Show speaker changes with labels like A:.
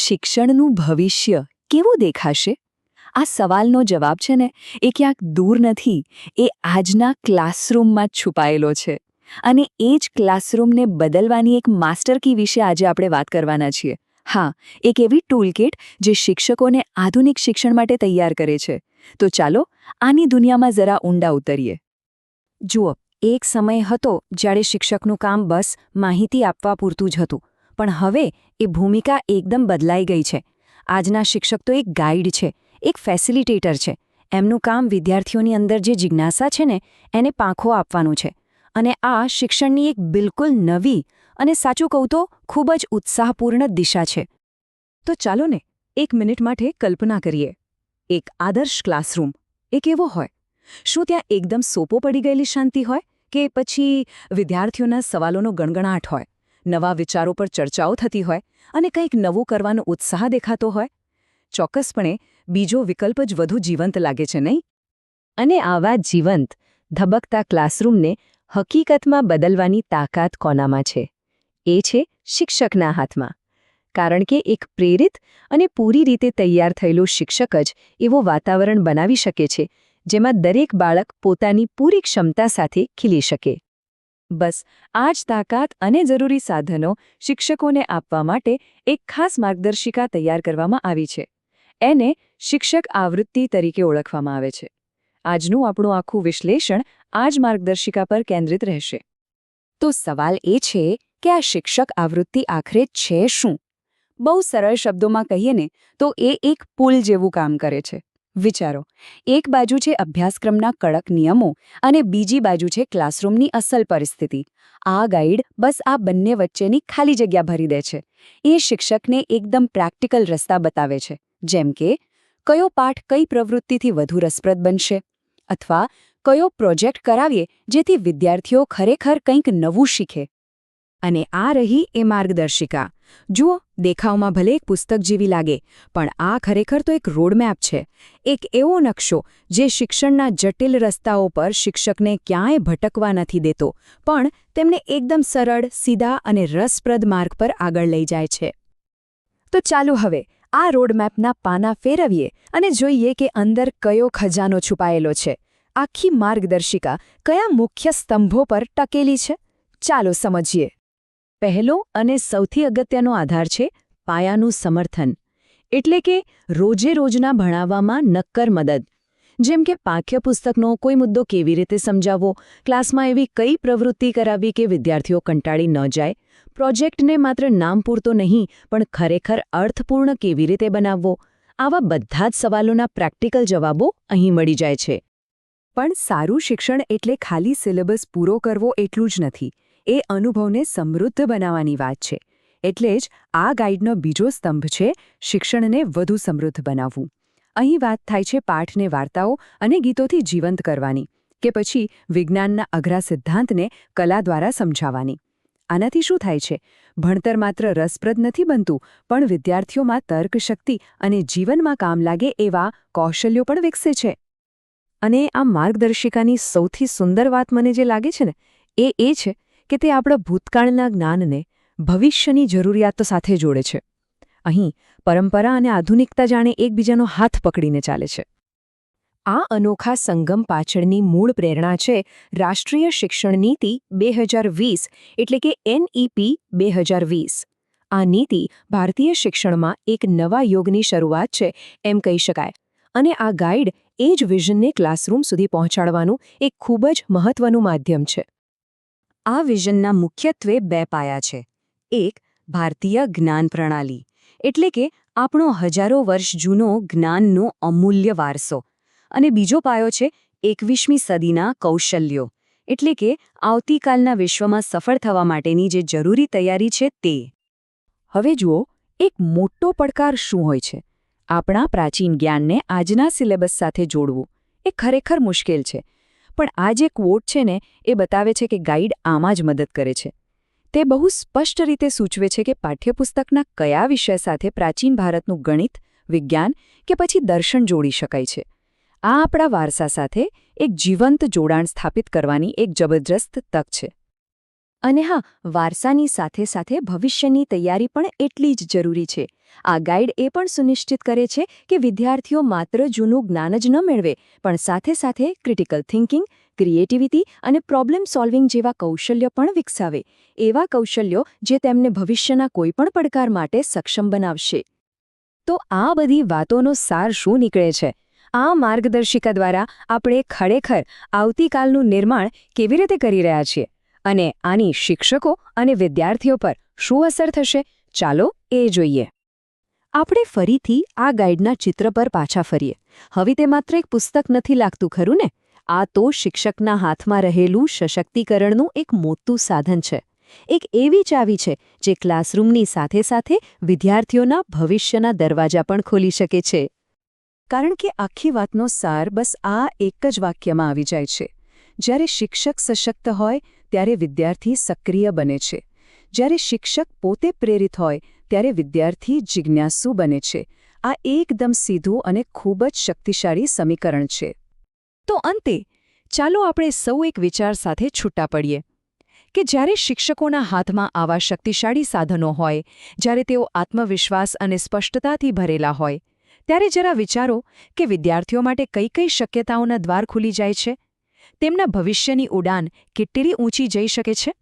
A: શિક્ષણનું ભવિષ્ય કેવું દેખાશે? આ સવાલનો જવાબ છે ને એ ક્યાંક દૂર નથી, એ આજના ક્લાસરૂમમાં જ છુપાયેલો છે. અને એ જ ક્લાસરૂમને બદલવાની એક માસ્ટર કી વિશે આજે આપણે વાત કરવાના છીએ. હા, એક એવી ટૂલકિટ જે શિક્ષકોને આધુનિક શિક્ષણ માટે તૈયાર કરે છે. તો ચાલો આની દુનિયામાં જરા ઊંડા ઉતરીએ. જુઓ, એક સમય હતો જ્યારે શિક્ષકનું કામ બસ માહિતી આપવા પૂરતું જ હતું. પણ હવે એ ભૂમિકા એકદમ બદલાઈ ગઈ છે. આજના શિક્ષક તો એક ગાઈડ છે, એક ફેસિલિટેટર છે. એમનું કામ વિદ્યાર્થીઓની અંદર જે જિજ્ઞાસા છે ને એને પાંખો આપવાનું છે. અને આ શિક્ષણની એક બિલકુલ નવી અને સાચું કહું તો ખૂબ જ ઉત્સાહપૂર્ણ દિશા છે. તો ચાલો ને એક મિનિટ માટે કલ્પના કરીએ. એક આદર્શ ક્લાસરૂમ એ કેવો હોય? શું ત્યાં એકદમ સોપો પડી ગયેલી શાંતિ હોય, કે પછી વિદ્યાર્થીઓના સવાલોનો ગણગણાટ હોય, નવા વિચારો પર ચર્ચાઓ થતી હોય અને કંઈક નવું કરવાનો ઉત્સાહ દેખાતો હોય? ચોક્કસપણે બીજો વિકલ્પ જ વધુ જીવંત લાગે છે, નહીં? અને આવા જીવંત, ધબકતા ક્લાસરૂમને હકીકતમાં બદલવાની તાકાત કોનામાં છે? એ છે શિક્ષકના હાથમાં. કારણ કે એક પ્રેરિત અને પૂરી રીતે તૈયાર થયેલું શિક્ષક જ એવું વાતાવરણ બનાવી શકે છે જેમાં દરેક બાળક પોતાની પૂરી ક્ષમતા સાથે ખીલી શકે. બસ આ જ તાકાત અને જરૂરી સાધનો શિક્ષકોને આપવા માટે એક ખાસ માર્ગદર્શિકા તૈયાર કરવામાં આવી છે. એને શિક્ષક આવૃત્તિ તરીકે ઓળખવામાં આવે છે. આજનું આપણું આખું વિશ્લેષણ આ જ માર્ગદર્શિકા પર કેન્દ્રિત રહેશે. તો સવાલ એ છે કે આ શિક્ષક આવૃત્તિ આખરે છે શું? બહુ સરળ શબ્દોમાં કહીએ ને તો એ એક પુલ જેવું કામ કરે છે. વિચારો, એક બાજુ છે અભ્યાસક્રમના કડક નિયમો અને બીજી બાજુ છે ક્લાસરૂમની અસલ પરિસ્થિતિ. આ ગાઈડ બસ આ બંને વચ્ચેની ખાલી જગ્યા ભરી દે છે. એ શિક્ષકને એકદમ પ્રેક્ટિકલ રસ્તા બતાવે છે, જેમ કે કયો પાઠ કઈ પ્રવૃત્તિથી વધુ રસપ્રદ બનશે, અથવા કયો પ્રોજેક્ટ કરાવીએ જેથી વિદ્યાર્થીઓ ખરેખર કંઈક નવું શીખે. અને આ રહી એ માર્ગદર્શિકા. જુઓ, દેખાવમાં ભલે એક પુસ્તક જેવી લાગે, પણ આ ખરેખર તો એક રોડમેપ છે. એક એવો નકશો જે શિક્ષણના જટિલ રસ્તાઓ પર શિક્ષકને ક્યાંય ભટકવા નથી દેતો, પણ તેમને એકદમ સરળ, સીધા અને રસપ્રદ માર્ગ પર આગળ લઈ જાય છે. તો ચાલો હવે આ રોડમેપના પાના ફેરવીએ અને જોઈએ કે અંદર કયો ખજાનો છુપાયેલો છે. આખી માર્ગદર્શિકા કયા મુખ્ય સ્તંભો પર ટકેલી છે? ચાલો સમજીએ. પહેલો અને સૌથી અગત્યનો આધાર છે પાયાનું સમર્થન. એટલે કે રોજે રોજના ભણાવવામાં નક્કર મદદ. જેમ કે પાઠ્યપુસ્તકનો કોઈ મુદ્દો કેવી રીતે સમજાવવો, ક્લાસમાં એવી કઈ પ્રવૃત્તિ કરાવવી કે વિદ્યાર્થીઓ કંટાળી ન જાય, પ્રોજેક્ટને માત્ર નામ પૂરતો નહીં પણ ખરેખર અર્થપૂર્ણ કેવી રીતે બનાવવો. આવા બધા જ સવાલોના પ્રેક્ટિકલ જવાબો અહીં મળી જાય છે. પણ સારું શિક્ષણ એટલે ખાલી સિલેબસ પૂરો કરવો એટલું જ નથી. એ અનુભવને સમૃદ્ધ બનાવવાની વાત છે. એટલે જ આ ગાઈડનો બીજો સ્તંભ છે શિક્ષણને વધુ સમૃદ્ધ બનાવવું. અહીં વાત થાય છે પાઠને વાર્તાઓ અને ગીતોથી જીવંત કરવાની, કે પછી વિજ્ઞાનના અઘરા સિદ્ધાંતને કલા દ્વારા સમજાવવાની. આનાથી શું થાય છે? ભણતર માત્ર રસપ્રદ નથી બનતું, પણ વિદ્યાર્થીઓમાં તર્કશક્તિ અને જીવનમાં કામ લાગે એવા કૌશલ્યો પણ વિકસે છે. અને આ માર્ગદર્શિકાની સૌથી સુંદર વાત મને જે લાગે છે ને એ છે કે તે આપણા ભૂતકાળના જ્ઞાનને ભવિષ્યની જરૂરિયાતો સાથે જોડે છે. અહીં પરંપરા અને આધુનિકતા જાણે એકબીજાનો હાથ પકડીને ચાલે છે. આ અનોખા સંગમ પાછળની મૂળ પ્રેરણા છે રાષ્ટ્રીય શિક્ષણ નીતિ 2020 એટલે કે NEP 2020. આ નીતિ ભારતીય શિક્ષણમાં એક નવા યુગની શરૂઆત છે એમ કહી શકાય. અને આ ગાઈડ એ જ વિઝનને ક્લાસરૂમ સુધી પહોંચાડવાનું એક ખૂબ જ મહત્વનું માધ્યમ છે. આ વિઝનના મુખ્યત્વે બે પાયા છે. એક, ભારતીય જ્ઞાન પ્રણાલી, એટલે કે આપણો હજારો વર્ષ જૂનો જ્ઞાનનો અમૂલ્ય વારસો. અને બીજો પાયો છે 21મી સદીના કૌશલ્યો, એટલે કે આવતીકાલના વિશ્વમાં સફળ થવા માટેની જે જરૂરી તૈયારી છે તે. હવે જુઓ, એક મોટો પડકાર શું હોય છે? આપણા પ્રાચીન જ્ઞાનને આજના સિલેબસ સાથે જોડવું એ ખરેખર મુશ્કેલ છે. પણ આ જે ક્વોટ છે ને એ બતાવે છે કે ગાઈડ આમાં જ મદદ કરે છે. તે બહુ સ્પષ્ટ રીતે સૂચવે છે કે પાઠ્યપુસ્તકના કયા વિષય સાથે પ્રાચીન ભારતનું ગણિત, વિજ્ઞાન કે પછી દર્શન જોડી શકાય છે. આ આપણા વારસા સાથે એક જીવંત જોડાણ સ્થાપિત કરવાની એક જબરજસ્ત તક છે. અને હા, વારસાની સાથે સાથે ભવિષ્યની તૈયારી પણ એટલી જ જરૂરી છે. આ ગાઈડ એ પણ સુનિશ્ચિત કરે છે કે વિદ્યાર્થીઓ માત્ર જૂનું જ્ઞાન જ ન મેળવે, પણ સાથે સાથે ક્રિટિકલ થિંકિંગ, ક્રિએટિવિટી અને પ્રોબ્લેમ સોલ્વિંગ જેવા કૌશલ્યો પણ વિકસાવે. એવા કૌશલ્યો જે તેમને ભવિષ્યના કોઈપણ પડકાર માટે સક્ષમ બનાવશે. તો આ બધી વાતોનો સાર શું નીકળે છે? આ માર્ગદર્શિકા દ્વારા આપણે ખરેખર આવતીકાલનું નિર્માણ કેવી રીતે કરી રહ્યા છીએ? અને આની શિક્ષકો અને વિદ્યાર્થીઓ પર શું અસર થશે? ચાલો એ જોઈએ. આપણે ફરીથી આ ગાઈડના ચિત્ર પર પાછા ફરીએ. હવે તે માત્ર એક પુસ્તક નથી લાગતું, ખરું ને? આ તો શિક્ષકના હાથમાં રહેલું સશક્તિકરણનું એક મોટું સાધન છે. એક એવી ચાવી છે જે ક્લાસરૂમની સાથે સાથે વિદ્યાર્થીઓના ભવિષ્યના દરવાજા પણ ખોલી શકે છે. કારણ કે આખી વાતનો સાર બસ આ એક જ વાક્યમાં આવી જાય છે. જ્યારે શિક્ષક સશક્ત હોય ત્યારે વિદ્યાર્થી સક્રિય બને છે. જ્યારે શિક્ષક પોતે પ્રેરિત હોય ત્યારે વિદ્યાર્થી જિજ્ઞાસુ બને છે. આ એકદમ સીધું અને ખૂબ જ શક્તિશાળી સમીકરણ છે. તો અંતે ચાલો આપણે સૌ એક વિચાર સાથે છૂટા પડીએ કે જ્યારે શિક્ષકોના હાથમાં આવા શક્તિશાળી સાધનો હોય, જ્યારે તેઓ આત્મવિશ્વાસ અને સ્પષ્ટતાથી ભરેલા હોય, ત્યારે જરા વિચારો કે વિદ્યાર્થીઓ માટે કઈ કઈ શક્યતાઓના દ્વાર ખુલી જાય છે. તેમના ભવિષ્યની ઉડાન કેટલી ઊંચી જઈ શકે છે.